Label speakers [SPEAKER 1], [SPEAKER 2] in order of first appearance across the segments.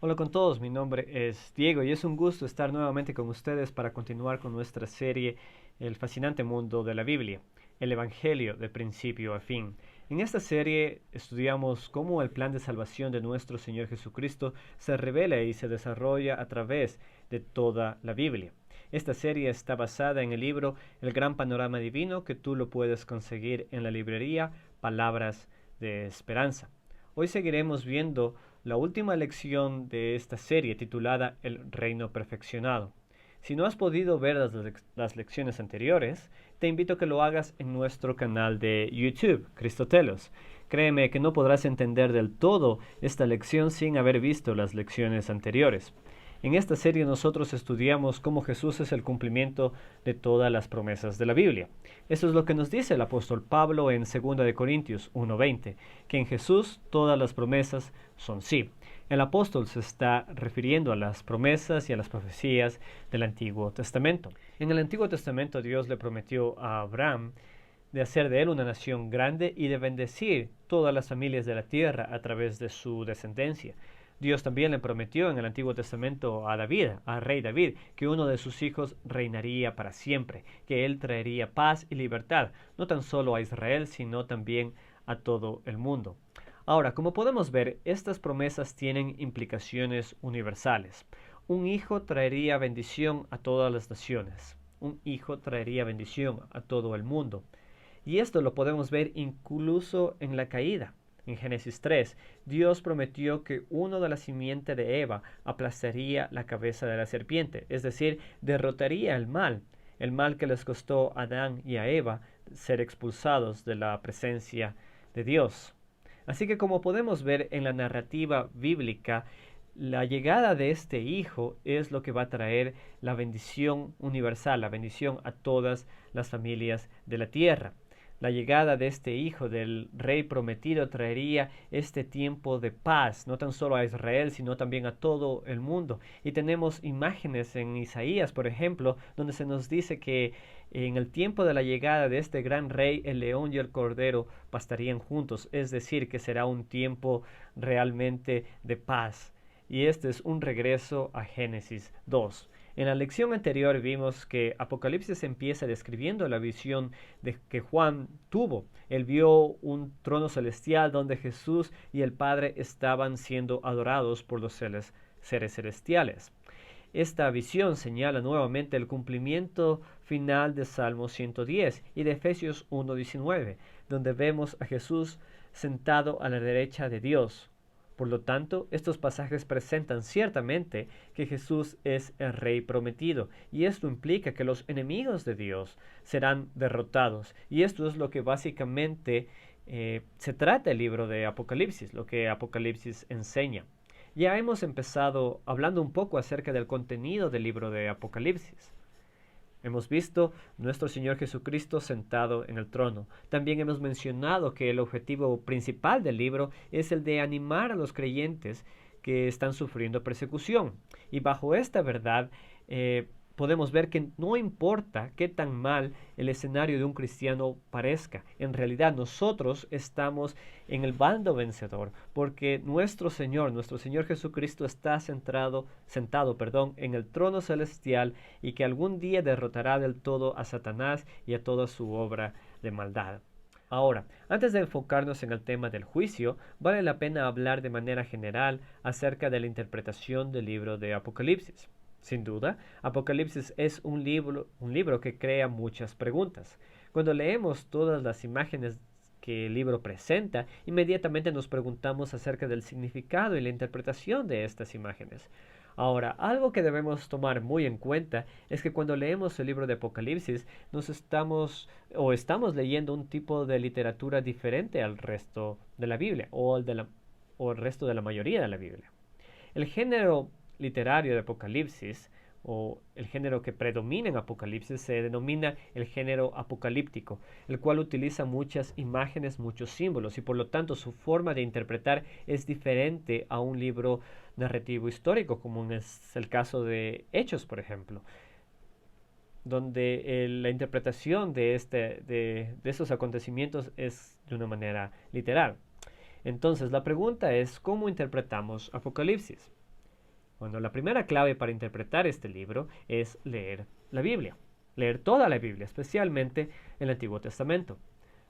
[SPEAKER 1] Hola con todos, mi nombre es Diego y es un gusto estar nuevamente con ustedes para continuar con nuestra serie El fascinante mundo de la Biblia, el Evangelio de principio a fin. En esta serie estudiamos cómo el plan de salvación de nuestro Señor Jesucristo se revela y se desarrolla a través de toda la Biblia. Esta serie está basada en el libro El Gran Panorama Divino, que tú lo puedes conseguir en la librería Palabras de Esperanza. Hoy seguiremos viendo la última lección de esta serie titulada El Reino Perfeccionado. Si no has podido ver las lecciones anteriores, te invito a que lo hagas en nuestro canal de YouTube, Cristotelos. Créeme que no podrás entender del todo esta lección sin haber visto las lecciones anteriores. En esta serie nosotros estudiamos cómo Jesús es el cumplimiento de todas las promesas de la Biblia. Eso es lo que nos dice el apóstol Pablo en 2 Corintios 1:20, que en Jesús todas las promesas son sí. El apóstol se está refiriendo a las promesas y a las profecías del Antiguo Testamento. En el Antiguo Testamento Dios le prometió a Abraham de hacer de él una nación grande y de bendecir todas las familias de la tierra a través de su descendencia. Dios también le prometió en el Antiguo Testamento a David, al rey David, que uno de sus hijos reinaría para siempre, que él traería paz y libertad, no tan solo a Israel, sino también a todo el mundo. Ahora, como podemos ver, estas promesas tienen implicaciones universales. Un hijo traería bendición a todas las naciones. Un hijo traería bendición a todo el mundo. Y esto lo podemos ver incluso en la caída. En Génesis 3, Dios prometió que uno de la simiente de Eva aplastaría la cabeza de la serpiente, es decir, derrotaría el mal que les costó a Adán y a Eva ser expulsados de la presencia de Dios. Así que como podemos ver en la narrativa bíblica, la llegada de este hijo es lo que va a traer la bendición universal, la bendición a todas las familias de la tierra. La llegada de este hijo del rey prometido traería este tiempo de paz, no tan solo a Israel, sino también a todo el mundo. Y tenemos imágenes en Isaías, por ejemplo, donde se nos dice que en el tiempo de la llegada de este gran rey, el león y el cordero pastarían juntos, es decir, que será un tiempo realmente de paz. Y este es un regreso a Génesis 2. En la lección anterior vimos que Apocalipsis empieza describiendo la visión que Juan tuvo. Él vio un trono celestial donde Jesús y el Padre estaban siendo adorados por los seres celestiales. Esta visión señala nuevamente el cumplimiento final de Salmo 110 y de Efesios 1:19, donde vemos a Jesús sentado a la derecha de Dios. Por lo tanto, estos pasajes presentan ciertamente que Jesús es el Rey prometido, y esto implica que los enemigos de Dios serán derrotados. Y esto es lo que básicamente se trata el libro de Apocalipsis, lo que Apocalipsis enseña. Ya hemos empezado hablando un poco acerca del contenido del libro de Apocalipsis. Hemos visto nuestro Señor Jesucristo sentado en el trono. También hemos mencionado que el objetivo principal del libro es el de animar a los creyentes que están sufriendo persecución. Y bajo esta verdad podemos ver que no importa qué tan mal el escenario de un cristiano parezca, en realidad nosotros estamos en el bando vencedor, porque nuestro Señor Jesucristo está sentado, en el trono celestial y que algún día derrotará del todo a Satanás y a toda su obra de maldad. Ahora, antes de enfocarnos en el tema del juicio, vale la pena hablar de manera general acerca de la interpretación del libro de Apocalipsis. Sin duda, Apocalipsis es un libro que crea muchas preguntas. Cuando leemos todas las imágenes que el libro presenta, inmediatamente nos preguntamos acerca del significado y la interpretación de estas imágenes. Ahora, algo que debemos tomar muy en cuenta es que cuando leemos el libro de Apocalipsis, estamos leyendo un tipo de literatura diferente al resto de la Biblia o el resto de la mayoría de la Biblia. El género literario de Apocalipsis, o el género que predomina en Apocalipsis, se denomina el género apocalíptico, el cual utiliza muchas imágenes, muchos símbolos, y por lo tanto su forma de interpretar es diferente a un libro narrativo histórico, como es el caso de Hechos, por ejemplo, donde la interpretación de esos acontecimientos es de una manera literal. Entonces, la pregunta es, ¿cómo interpretamos Apocalipsis? Bueno, la primera clave para interpretar este libro es leer la Biblia, leer toda la Biblia, especialmente el Antiguo Testamento.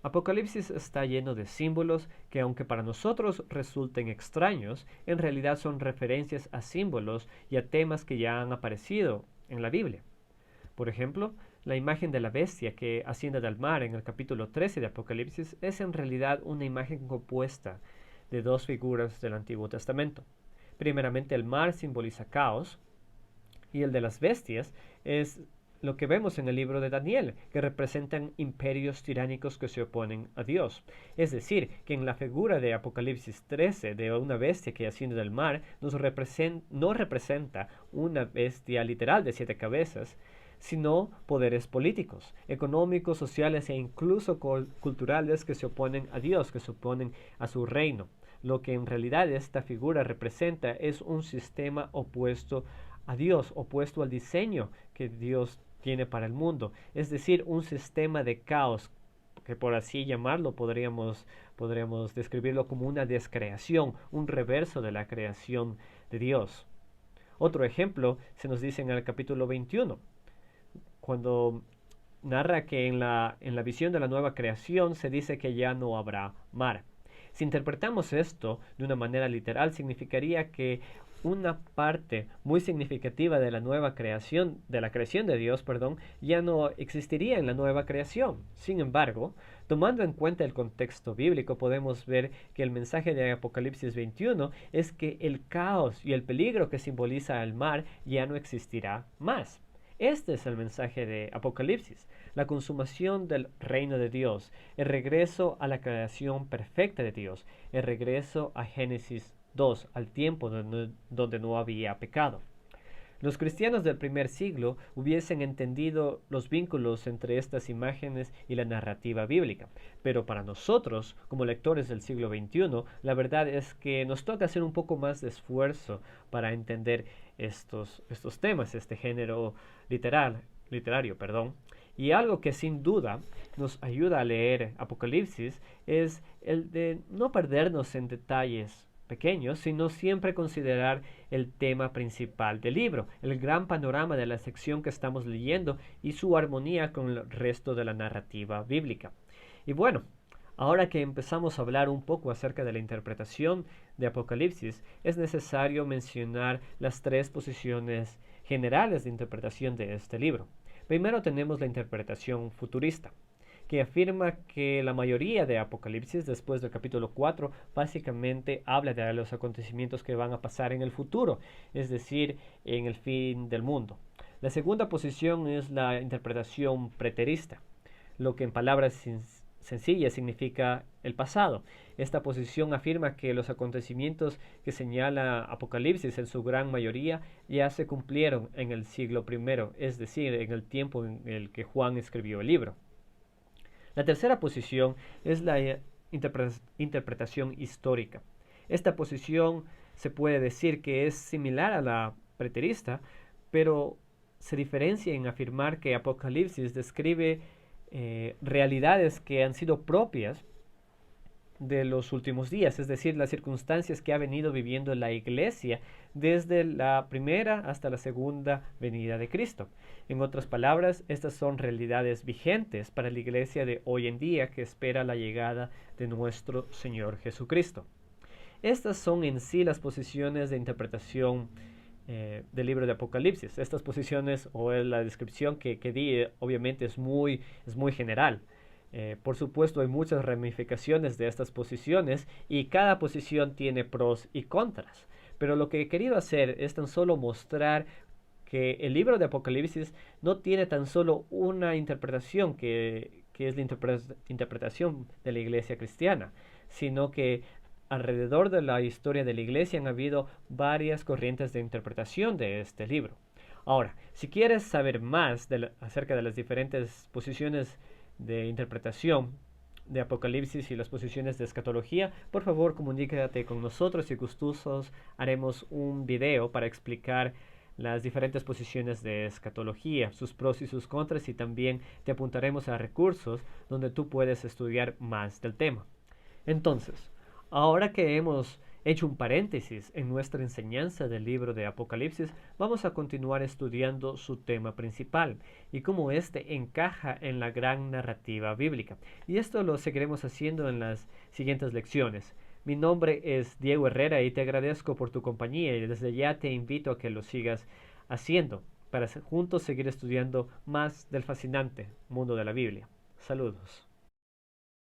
[SPEAKER 1] Apocalipsis está lleno de símbolos que, aunque para nosotros resulten extraños, en realidad son referencias a símbolos y a temas que ya han aparecido en la Biblia. Por ejemplo, la imagen de la bestia que asciende del mar en el capítulo 13 de Apocalipsis es en realidad una imagen compuesta de dos figuras del Antiguo Testamento. Primeramente, el mar simboliza caos y el de las bestias es lo que vemos en el libro de Daniel, que representan imperios tiránicos que se oponen a Dios. Es decir, que en la figura de Apocalipsis 13 de una bestia que asciende del mar no representa una bestia literal de 7 cabezas, sino poderes políticos, económicos, sociales e incluso culturales que se oponen a Dios, que se oponen a su reino. Lo que en realidad esta figura representa es un sistema opuesto a Dios, opuesto al diseño que Dios tiene para el mundo, es decir, un sistema de caos, que por así llamarlo podríamos describirlo como una descreación, un reverso de la creación de Dios. Otro ejemplo se nos dice en el capítulo 21, cuando narra que en la visión de la nueva creación se dice que ya no habrá mar. Si interpretamos esto de una manera literal, significaría que una parte muy significativa de la nueva creación, de la creación de Dios, ya no existiría en la nueva creación. Sin embargo, tomando en cuenta el contexto bíblico, podemos ver que el mensaje de Apocalipsis 21 es que el caos y el peligro que simboliza el mar ya no existirá más. Este es el mensaje de Apocalipsis, la consumación del reino de Dios, el regreso a la creación perfecta de Dios, el regreso a Génesis 2, al tiempo donde no había pecado. Los cristianos del primer siglo hubiesen entendido los vínculos entre estas imágenes y la narrativa bíblica, pero para nosotros, como lectores del siglo XXI, la verdad es que nos toca hacer un poco más de esfuerzo para entender estos temas, este género literario. Y algo que sin duda nos ayuda a leer Apocalipsis es el de no perdernos en detalles pequeños, sino siempre considerar el tema principal del libro, el gran panorama de la sección que estamos leyendo y su armonía con el resto de la narrativa bíblica. Y bueno, ahora que empezamos a hablar un poco acerca de la interpretación de Apocalipsis, es necesario mencionar las 3 posiciones generales de interpretación de este libro. Primero tenemos la interpretación futurista, que afirma que la mayoría de Apocalipsis, después del capítulo 4, básicamente habla de los acontecimientos que van a pasar en el futuro, es decir, en el fin del mundo. La segunda posición es la interpretación preterista, lo que en palabras sencillas significa el pasado. Esta posición afirma que los acontecimientos que señala Apocalipsis en su gran mayoría ya se cumplieron en el siglo I, es decir, en el tiempo en el que Juan escribió el libro. La tercera posición es la interpretación histórica. Esta posición se puede decir que es similar a la preterista, pero se diferencia en afirmar que Apocalipsis describe realidades que han sido propias de los últimos días, es decir, las circunstancias que ha venido viviendo la iglesia desde la primera hasta la segunda venida de Cristo. En otras palabras, estas son realidades vigentes para la iglesia de hoy en día que espera la llegada de nuestro Señor Jesucristo. Estas son en sí las posiciones de interpretación del libro de Apocalipsis. Estas posiciones o la descripción que di obviamente es muy general. Por supuesto hay muchas ramificaciones de estas posiciones y cada posición tiene pros y contras. Pero lo que he querido hacer es tan solo mostrar que el libro de Apocalipsis no tiene tan solo una interpretación que es la interpretación de la iglesia cristiana, sino que alrededor de la historia de la iglesia han habido varias corrientes de interpretación de este libro. Ahora, si quieres saber más acerca de las diferentes posiciones de interpretación de Apocalipsis y las posiciones de escatología, por favor comunícate con nosotros y gustosos haremos un video para explicar las diferentes posiciones de escatología, sus pros y sus contras, y también te apuntaremos a recursos donde tú puedes estudiar más del tema. Entonces, ahora que hemos Hecho un paréntesis en nuestra enseñanza del libro de Apocalipsis, vamos a continuar estudiando su tema principal y cómo éste encaja en la gran narrativa bíblica. Y esto lo seguiremos haciendo en las siguientes lecciones. Mi nombre es Diego Herrera y te agradezco por tu compañía y desde ya te invito a que lo sigas haciendo para juntos seguir estudiando más del fascinante mundo de la Biblia. Saludos.